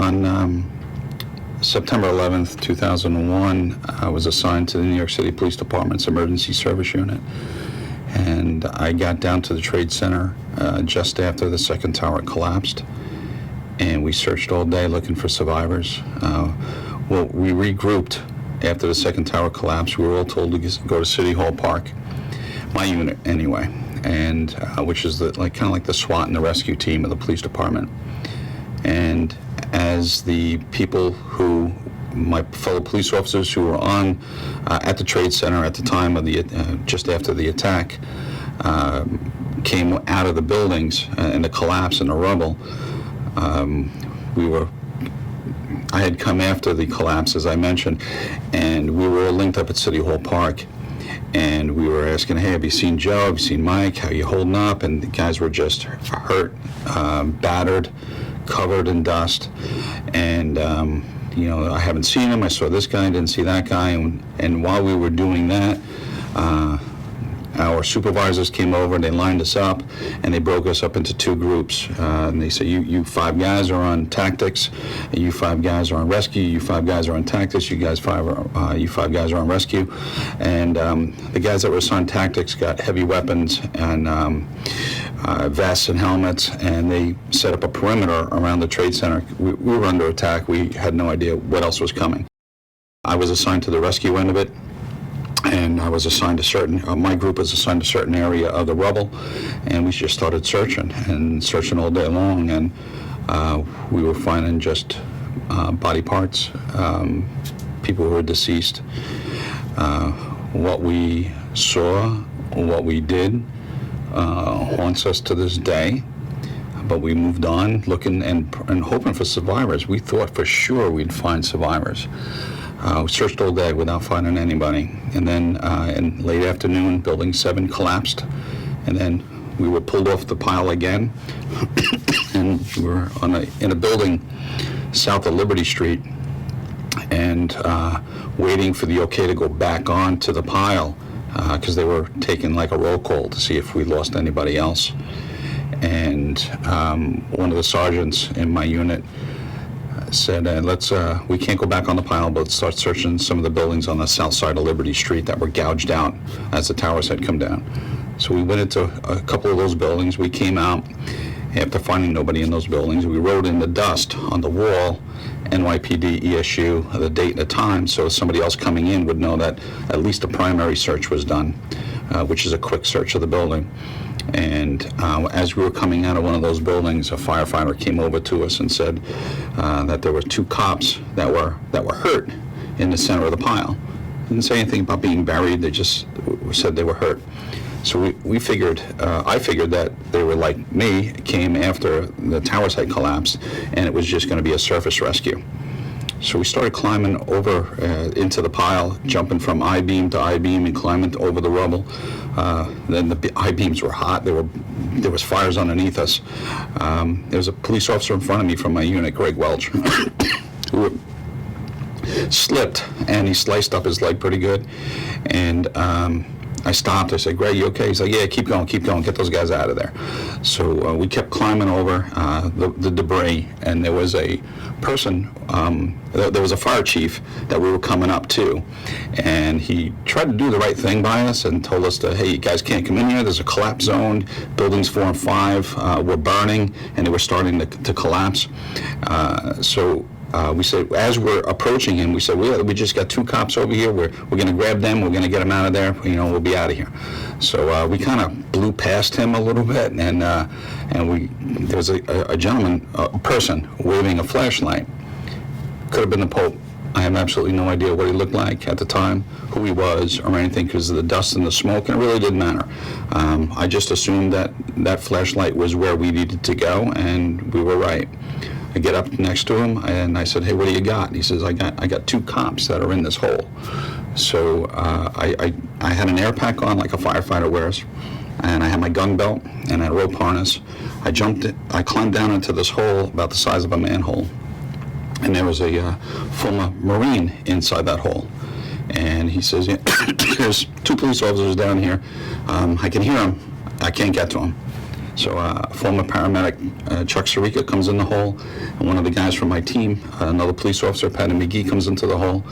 on September 11th, 2001, I was assigned to the New York City Police Department's Emergency Service Unit. And I got down to the Trade Center just after the second tower collapsed. And we searched all day looking for survivors. Well, we regrouped after the second tower collapsed. We were all told to go to City Hall Park, my unit anyway, and which is kind of like the SWAT and the rescue team of the police department. And as the people my fellow police officers who were on at the Trade Center at the time of the just after the attack came out of the buildings and the collapse and the rubble, I had come after the collapse, as I mentioned, and we were linked up at City Hall Park. And we were asking, hey, have you seen Joe? Have you seen Mike? How are you holding up? And the guys were just hurt, battered, covered in dust. And, I haven't seen him. I saw this guy, didn't see that guy. And while we were doing that, our supervisors came over and they lined us up and they broke us up into two groups. And they said, you 5 guys are on tactics, and you 5 guys are on rescue, you 5 guys are on tactics, you 5 guys are on rescue. And the guys that were assigned tactics got heavy weapons and vests and helmets, and they set up a perimeter around the Trade Center. We were under attack. We had no idea what else was coming. I was assigned to the rescue end of it. And I was assigned my group was assigned a certain area of the rubble, and we just started searching all day long, and we were finding just body parts, people who were deceased. What we saw, what we did, haunts us to this day, but we moved on looking and hoping for survivors. We thought for sure we'd find survivors. We searched all day without finding anybody. And then in late afternoon, Building 7 collapsed. And then we were pulled off the pile again. And we were in a building south of Liberty Street and waiting for the okay to go back on to the pile because they were taking like a roll call to see if we lost anybody else. And one of the sergeants in my unit said, we can't go back on the pile, but let's start searching some of the buildings on the south side of Liberty Street that were gouged out as the towers had come down. So we went into a couple of those buildings. We came out after finding nobody in those buildings. We wrote in the dust on the wall, NYPD, ESU, the date and the time, so somebody else coming in would know that at least a primary search was done, which is a quick search of the building. And as we were coming out of one of those buildings, a firefighter came over to us and said that there were 2 cops that were hurt in the center of the pile. Didn't say anything about being buried. They just said they were hurt. So we figured, I figured that they were like me, came after the towers had collapsed, and it was just going to be a surface rescue. So we started climbing over into the pile, jumping from I-beam to I-beam and climbing over the rubble. Then the I-beams were hot. There was fires underneath us. There was a police officer in front of me from my unit, Greg Welch, who slipped, and he sliced up his leg pretty good. And I stopped. I said, Greg, you okay? He's like, yeah, keep going, get those guys out of there. So we kept climbing over the debris, and there was a person, there was a fire chief that we were coming up to, and he tried to do the right thing by us and told us that, hey, you guys can't come in here. There's a collapse zone. Buildings 4 and 5 were burning, and they were starting to collapse. We said, as we're approaching him, we said, we just got 2 cops over here. We're going to grab them. We're going to get them out of there. We'll be out of here. So we kind of blew past him a little bit, and there was a gentleman, a person, waving a flashlight. Could have been the Pope. I have absolutely no idea what he looked like at the time, who he was, or anything, because of the dust and the smoke, and it really didn't matter. I just assumed that flashlight was where we needed to go, and we were right. I get up next to him, and I said, hey, what do you got? And he says, I got 2 cops that are in this hole. So I had an air pack on like a firefighter wears, and I had my gun belt and a rope harness. I climbed down into this hole about the size of a manhole, and there was a former Marine inside that hole. And he says, yeah, there's 2 police officers down here. I can hear them. I can't get to them. So former paramedic Chuck Sirica comes in the hole, and one of the guys from my team, another police officer, Patty McGee, comes into the hole,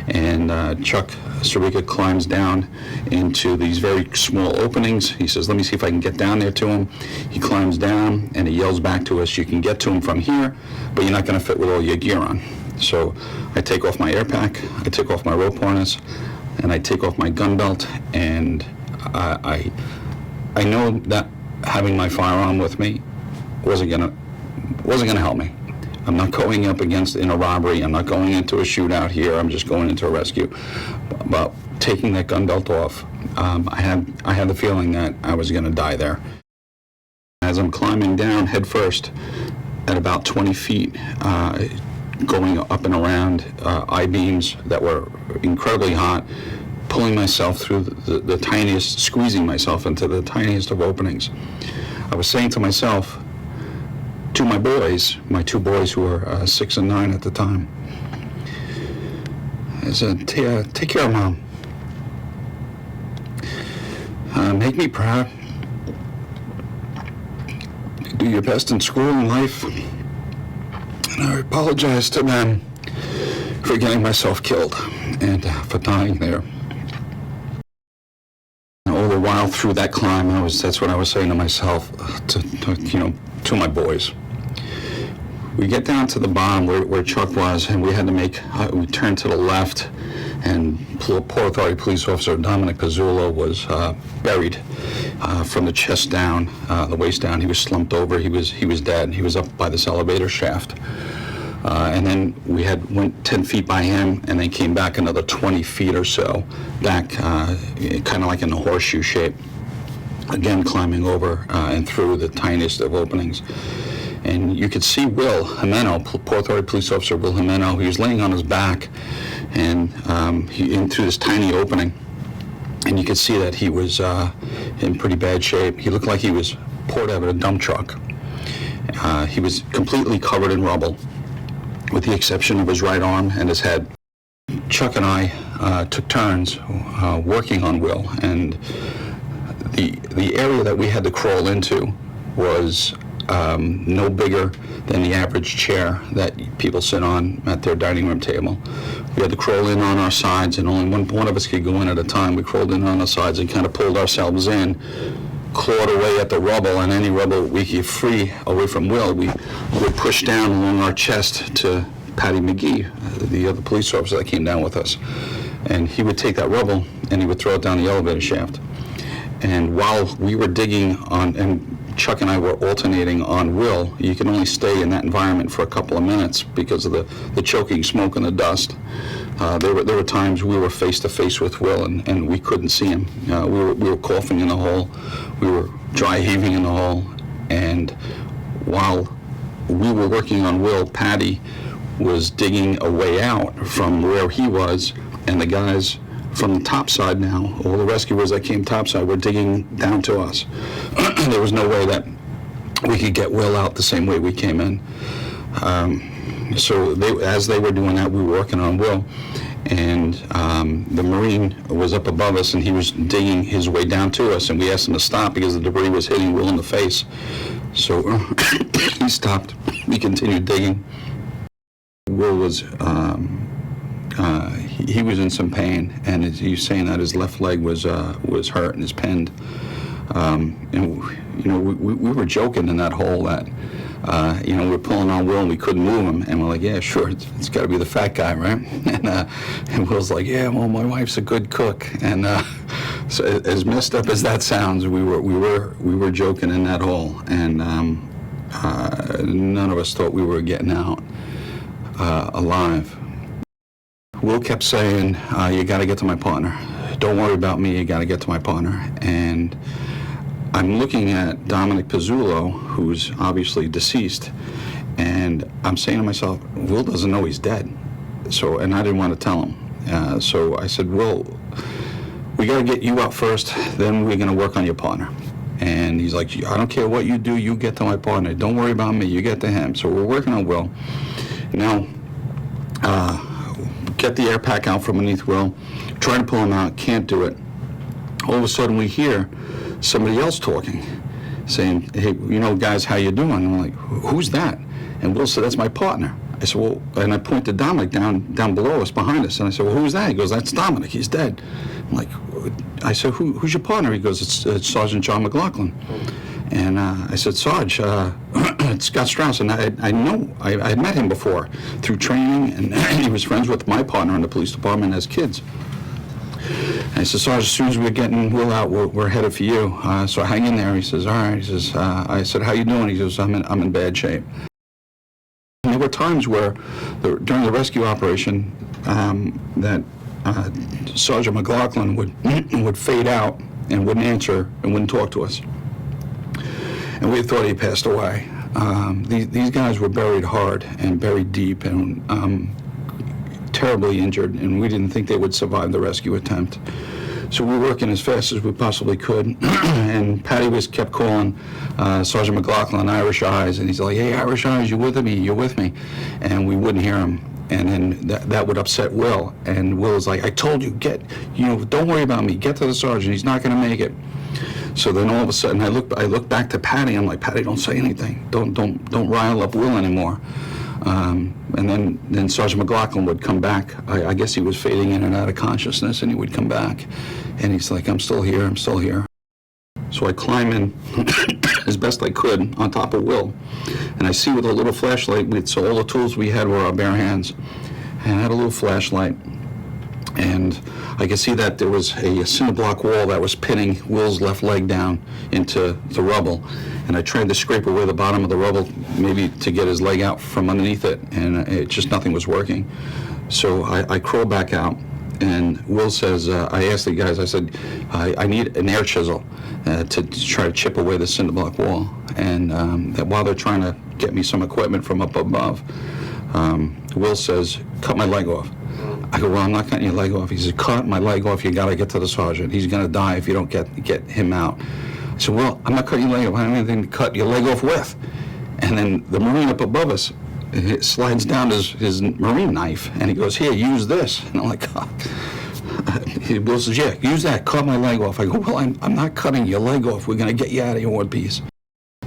and Chuck Sirica climbs down into these very small openings. He says, let me see if I can get down there to him. He climbs down, and he yells back to us, you can get to him from here, but you're not going to fit with all your gear on. So I take off my air pack, I take off my rope harness, and I take off my gun belt, and I know that having my firearm with me wasn't gonna help me. I'm not going up against in a robbery. I'm not going into a shootout here. I'm just going into a rescue. But taking that gun belt off, I had the feeling that I was gonna die there. As I'm climbing down head first at about 20 feet, going up and around I-beams that were incredibly hot, pulling myself through the tiniest, squeezing myself into the tiniest of openings. I was saying to myself, to my boys, my two boys who were 6 and 9 at the time, I said, take care of Mom. Make me proud. Do your best in school and life. And I apologize to them for getting myself killed and for dying there. All the while through that climb, that's what I was saying to myself, to my boys. We get down to the bottom where Chuck was, and we had to we turned to the left, and Port Authority police officer Dominic Pizzullo was buried from the chest down, the waist down. He was slumped over. He was dead. He was up by this elevator shaft. And then we went 10 feet by him, and then came back another 20 feet or so back, kind of like in a horseshoe shape, again climbing over and through the tiniest of openings. And you could see Will Jimeno, Port Authority police officer Will Jimeno. He was laying on his back, and in through this tiny opening, and you could see that he was in pretty bad shape. He looked like he was poured out of a dump truck. He was completely covered in rubble, with the exception of his right arm and his head. Chuck and I took turns working on Will, and the area that we had to crawl into was no bigger than the average chair that people sit on at their dining room table. We had to crawl in on our sides, and only one of us could go in at a time. We crawled in on our sides and kind of pulled ourselves in, clawed away at the rubble, and any rubble we could free away from Will, we would push down along our chest to Patty McGee, the other police officer that came down with us. And he would take that rubble and he would throw it down the elevator shaft. And while we were digging on, and Chuck and I were alternating on Will, you can only stay in that environment for a couple of minutes because of the choking smoke and the dust. There were times we were face to face with Will, and we couldn't see him. We were coughing in the hole, we were dry heaving in the hole, and while we were working on Will, Patty was digging a way out from where he was, and the guys from the top side now, all the rescuers that came topside were digging down to us. There was no way that we could get Will out the same way we came in. So as they were doing that, we were working on Will, and the Marine was up above us, and he was digging his way down to us, and we asked him to stop because the debris was hitting Will in the face. So he stopped. We continued digging. Will was he was in some pain, and he was saying that his left leg was hurt and is pinned. And we were joking in that hole that we were pulling on Will and we couldn't move him, and we're like, yeah, sure, it's got to be the fat guy, right? And Will's like, yeah, well, my wife's a good cook, and so as messed up as that sounds, we were joking in that hole, and none of us thought we were getting out alive. Will kept saying, you got to get to my partner. Don't worry about me, you got to get to my partner. And I'm looking at Dominic Pizzullo, who's obviously deceased, and I'm saying to myself, Will doesn't know he's dead. So, and I didn't want to tell him. So I said, Will, we got to get you up first, then we're going to work on your partner. And he's like, I don't care what you do, you get to my partner. Don't worry about me, you get to him. So we're working on Will. Now, get the air pack out from beneath Will, trying to pull him out, can't do it. All of a sudden we hear somebody else talking, saying, hey, you know, guys, how you doing? And I'm like, who's that? And Will said, that's my partner. I said, well, and I pointed Dominic down below us, behind us, and I said, well, who's that? He goes, that's Dominic, he's dead. I'm like, I said, who's your partner? He goes, it's Sergeant John McLoughlin. And I said, Sarge, it's Scott Strauss, and I know, I had met him before through training, and he was friends with my partner in the police department as kids. And I said, Sarge, as soon as we're getting Will out, we're headed for you. So hang in there. He says, all right. He says, I said, how you doing? He goes, I'm in bad shape. And there were times where, during the rescue operation, that Sergeant McLoughlin would fade out and wouldn't answer and wouldn't talk to us. And we thought he passed away. These guys were buried hard and buried deep and terribly injured, and we didn't think they would survive the rescue attempt. So we were working as fast as we possibly could, and Patty kept calling Sergeant McLoughlin Irish Eyes, and he's like, hey, Irish Eyes, you with me? You're with me? And we wouldn't hear him. And then that would upset Will, and Will was like, I told you, don't worry about me, get to the sergeant, he's not gonna make it. So then all of a sudden I look back to Patty, I'm like, Patty, don't say anything, don't rile up Will anymore. And then Sergeant McLoughlin would come back. I guess he was fading in and out of consciousness, and he would come back, and he's like, I'm still here, I'm still here. So I climb in as best I could on top of Will, and I see with a little flashlight, so all the tools we had were our bare hands, and I had a little flashlight, and I could see that there was a cinder block wall that was pinning Will's left leg down into the rubble, and I tried to scrape away the bottom of the rubble, maybe to get his leg out from underneath it, and nothing was working. So I crawled back out, and Will says, I asked the guys, I said, I need an air chisel to try to chip away the cinder block wall, and that while they're trying to get me some equipment from up above, Will says, cut my leg off. I go, well, I'm not cutting your leg off. He said, cut my leg off, you gotta get to the sergeant. He's gonna die if you don't get him out. I said, well, I'm not cutting your leg off, I don't have anything to cut your leg off with. And then the Marine up above us, it slides down his Marine knife, and he goes, here, use this. And I'm like, oh. Will says, yeah, use that, cut my leg off. I go, well, I'm not cutting your leg off, we're gonna get you out of here in one piece.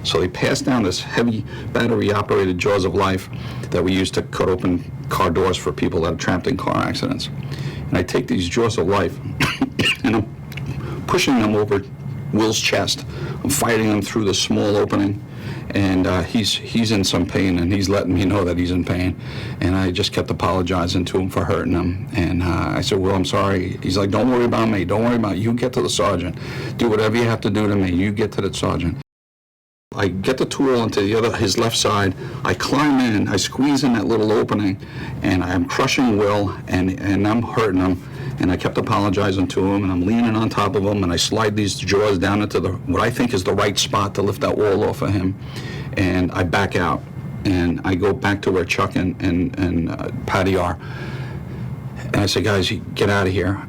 So they passed down this heavy battery-operated jaws of life that we use to cut open car doors for people that are trapped in car accidents. And I take these jaws of life and I'm pushing them over Will's chest. I'm fighting him through the small opening, and he's in some pain, and he's letting me know that he's in pain. And I just kept apologizing to him for hurting him. And I said, well, I'm sorry. He's like, don't worry about me. Don't worry about you. Get to the sergeant. Do whatever you have to do to me. You get to the sergeant. I get the tool into his left side, I climb in, I squeeze in that little opening, and I'm crushing Will, and I'm hurting him, and I kept apologizing to him, and I'm leaning on top of him, and I slide these jaws down into what I think is the right spot to lift that wall off of him, and I back out, and I go back to where Chuck and Patty are, and I say, guys, get out of here.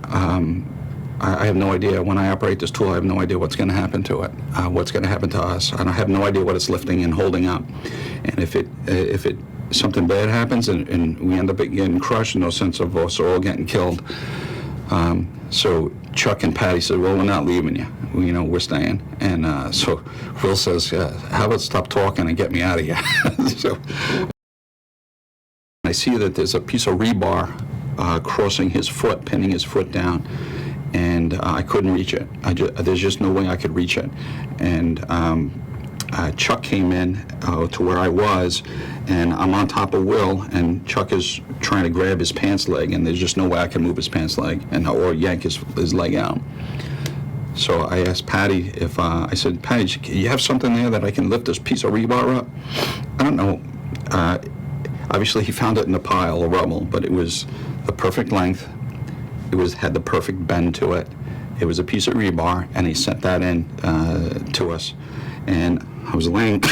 I have no idea. When I operate this tool, I have no idea what's going to happen to it, what's going to happen to us. And I have no idea what it's lifting and holding up. And if something bad happens and we end up getting crushed, no sense of us all getting killed. So Chuck and Patty said, well, we're not leaving you. We're staying. And so Will says, how about stop talking and get me out of here? So I see that there's a piece of rebar crossing his foot, pinning his foot down. And I couldn't reach it. There's just no way I could reach it. And Chuck came in to where I was, and I'm on top of Will, and Chuck is trying to grab his pants leg, and there's just no way I can move his pants leg or yank his leg out. So I asked Patty I said, Patty, you have something there that I can lift this piece of rebar up? I don't know. Obviously, he found it in a pile of rubble, but it was the perfect length. It had the perfect bend to it. It was a piece of rebar, and he sent that in to us. And I was laying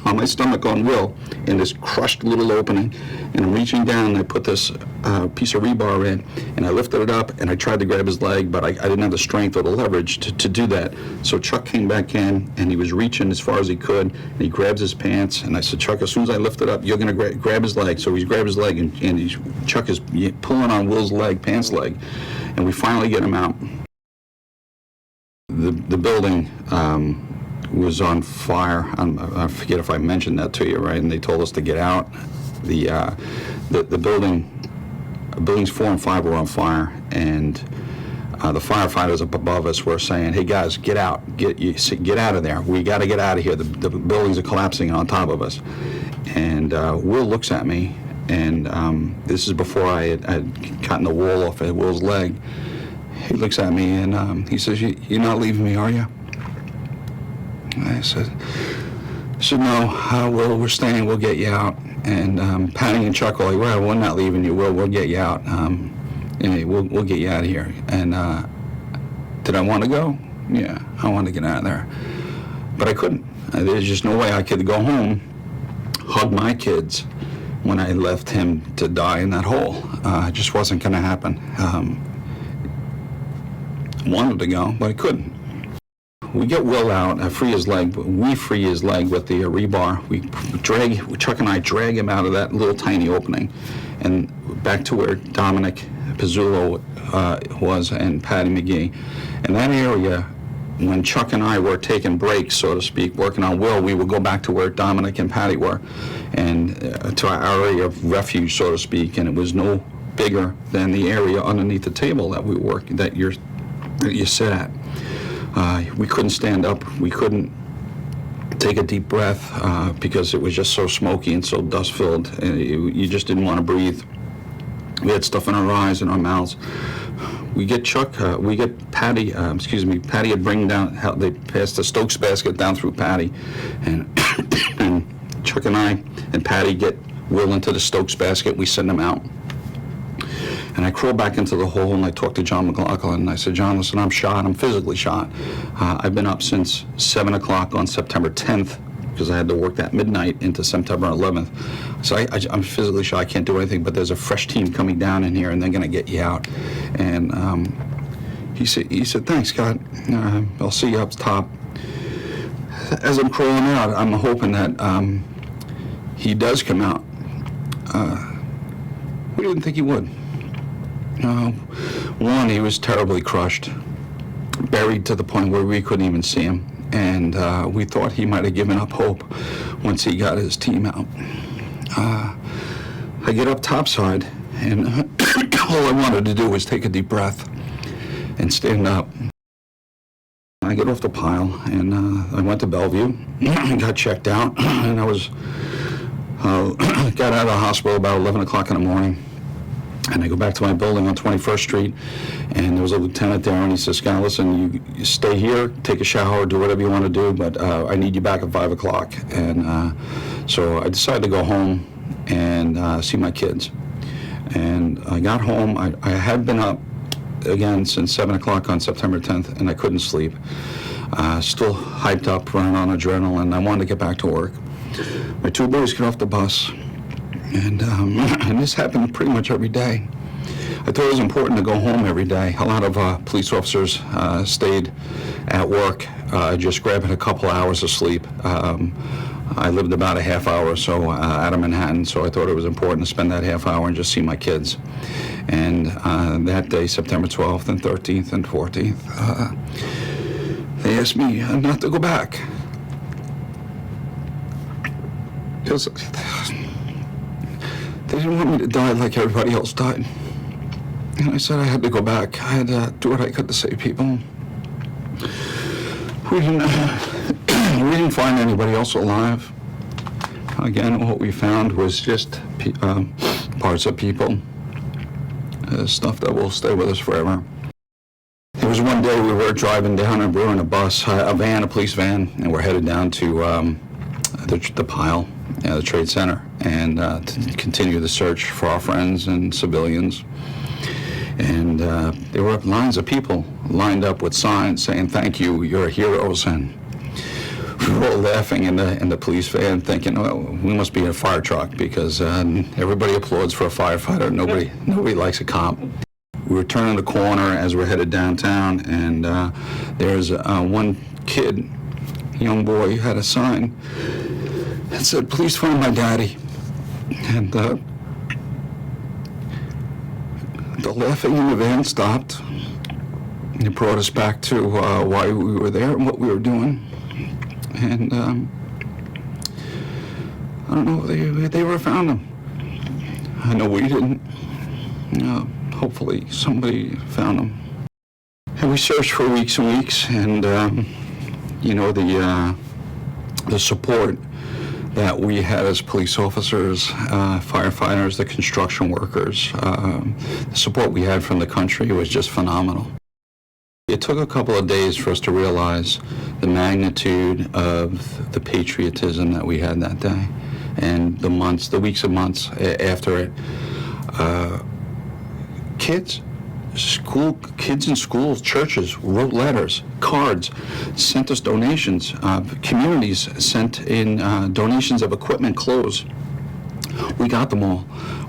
on my stomach on Will in this crushed little opening, and I'm reaching down, and I put this piece of rebar in, and I lifted it up, and I tried to grab his leg, but I didn't have the strength or the leverage to do that. So Chuck came back in, and he was reaching as far as he could, and he grabs his pants, and I said, Chuck, as soon as I lift it up, you're going to grab his leg. So he's grabbed his leg, and Chuck is pulling on Will's leg, pants leg, and we finally get him out. The building was on fire. I forget if I mentioned that to you, right? And they told us to get out. The buildings 4 and 5 were on fire, and the firefighters up above us were saying, "Hey guys, get out! Get out of there! We got to get out of here. The buildings are collapsing on top of us." And Will looks at me, and this is before I had gotten the wall off of Will's leg. He looks at me and he says, "You're not leaving me, are you?" I said, "No, Will, we're staying. We'll get you out." And Patty and Chuck were like, "Well, we're not leaving you, Will. We'll get you out. We'll get you out of here." And did I want to go? Yeah, I wanted to get out of there. But I couldn't. There's just no way I could go home, hug my kids, when I left him to die in that hole. It just wasn't going to happen. Wanted to go, but I couldn't. We get Will out, free his leg. We free his leg with the rebar. Chuck and I drag him out of that little tiny opening and back to where Dominic Pizzullo was and Patty McGee. In that area, when Chuck and I were taking breaks, so to speak, working on Will, we would go back to where Dominic and Patty were, and to our area of refuge, so to speak, and it was no bigger than the area underneath the table that we work, that you sit at. We couldn't stand up. We couldn't take a deep breath because it was just so smoky and so dust-filled. And you just didn't want to breathe. We had stuff in our eyes and our mouths. We get Patty, Patty had bring down, they passed the Stokes basket down through Patty. And, and Chuck and I and Patty get Will into the Stokes basket. We send him out. And I crawled back into the hole and I talked to John McLoughlin. And I said, "John, listen, I'm shot. I'm physically shot. I've been up since 7 o'clock on September 10th because I had to work that midnight into September 11th. So I'm physically shot. I can't do anything, but there's a fresh team coming down in here and they're going to get you out." And he said, "Thanks, Scott. I'll see you up top." As I'm crawling out, I'm hoping that he does come out. We didn't think he would. One, he was terribly crushed, buried to the point where we couldn't even see him, and we thought he might have given up hope once he got his team out. I get up topside, and all I wanted to do was take a deep breath and stand up. I get off the pile, and I went to Bellevue, got checked out, and I got out of the hospital about 11 o'clock in the morning. And I go back to my building on 21st Street, and there was a lieutenant there, and he says, "Scott, listen, you stay here, take a shower, do whatever you want to do, but I need you back at 5 o'clock. And so I decided to go home and see my kids. And I got home. I had been up again since 7 o'clock on September 10th, and I couldn't sleep. Still hyped up, running on adrenaline. I wanted to get back to work. My 2 boys get off the bus. And this happened pretty much every day. I thought it was important to go home every day. A lot of police officers stayed at work, just grabbing a couple hours of sleep. I lived about a half hour or so out of Manhattan, so I thought it was important to spend that half hour and just see my kids. And that day, September 12th and 13th and 14th, they asked me not to go back. Because they didn't want me to die like everybody else died. And I said I had to go back. I had to do what I could to save people. We didn't find anybody else alive. Again, what we found was just parts of people, stuff that will stay with us forever. There was one day we were driving down and we were in a bus, a police van, and we're headed down to the pile, the Trade Center, and to continue the search for our friends and civilians. And there were lines of people lined up with signs saying, "Thank you, you're heroes." And we were all laughing in the police van, thinking, "Oh, we must be in a fire truck," because everybody applauds for a firefighter. Nobody likes a cop. We were turning the corner as we're headed downtown, and there's one kid, young boy, had a sign that said, "Please find my daddy." And the laughing in the van stopped. It brought us back to why we were there and what we were doing. and I don't know if they ever found them. I know we didn't. Hopefully somebody found them. And we searched for weeks and weeks, and the support that we had as police officers, firefighters, the construction workers, the support we had from the country was just phenomenal. It took a couple of days for us to realize the magnitude of the patriotism that we had that day, and the weeks and months after it. Kids in schools, churches wrote letters, cards, sent us donations. Communities sent in donations of equipment, clothes. We got them all.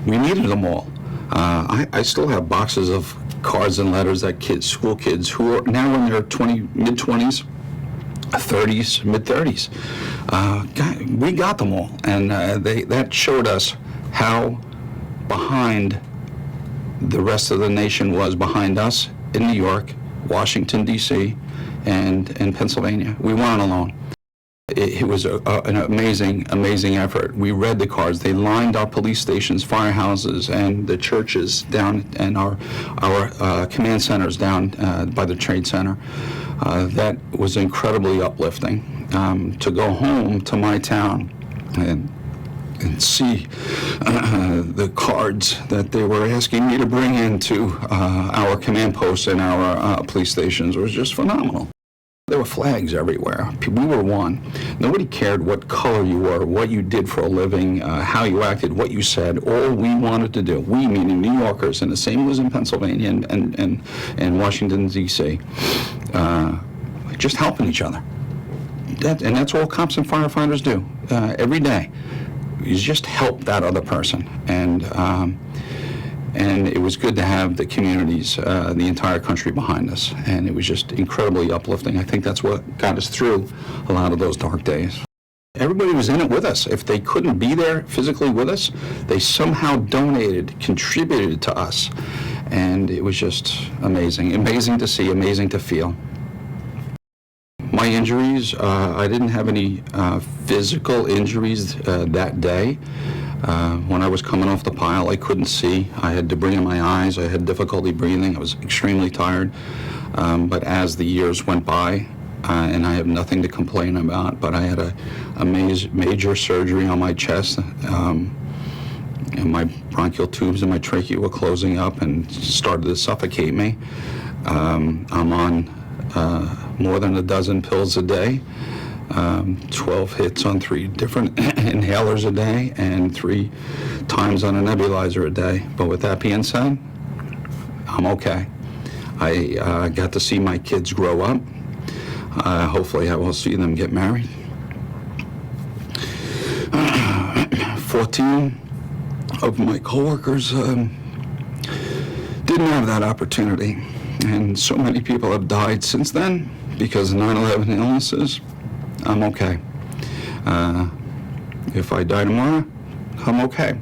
We needed them all. I still have boxes of cards and letters that school kids who are now in their mid-20s, 30s, mid-30s. We got them all, and that showed us how behind the rest of the nation was behind us in New York, Washington, D.C., and in Pennsylvania. We weren't alone. It was an amazing, amazing effort. We read the cards. They lined our police stations, firehouses, and the churches down, and our command centers down by the Trade Center. That was incredibly uplifting. To go home to my town and see the cards that they were asking me to bring into our command posts and our police stations was just phenomenal. There were flags everywhere. We were one. Nobody cared what color you were, what you did for a living, how you acted, what you said. All we wanted to do, we meaning New Yorkers, and the same was in Pennsylvania and Washington, D.C., just helping each other. And that's all cops and firefighters do every day. You just help that other person, and it was good to have the communities, the entire country behind us, and it was just incredibly uplifting. I think that's what got us through a lot of those dark days. Everybody was in it with us. If they couldn't be there physically with us, they somehow donated, contributed to us, and it was just amazing. Amazing to see, amazing to feel. My injuries, I didn't have any physical injuries that day. When I was coming off the pile, I couldn't see. I had debris in my eyes. I had difficulty breathing. I was extremely tired. But as the years went by, and I have nothing to complain about, but I had a major surgery on my chest, and my bronchial tubes and my trachea were closing up and started to suffocate me. I'm on more than a dozen pills a day, 12 hits on 3 different inhalers a day, and 3 times on a nebulizer a day. But with that being said, I'm okay. I got to see my kids grow up. Hopefully I will see them get married. 14 of my coworkers didn't have that opportunity. And so many people have died since then because of 9/11 illnesses. I'm okay. If I die tomorrow, I'm okay.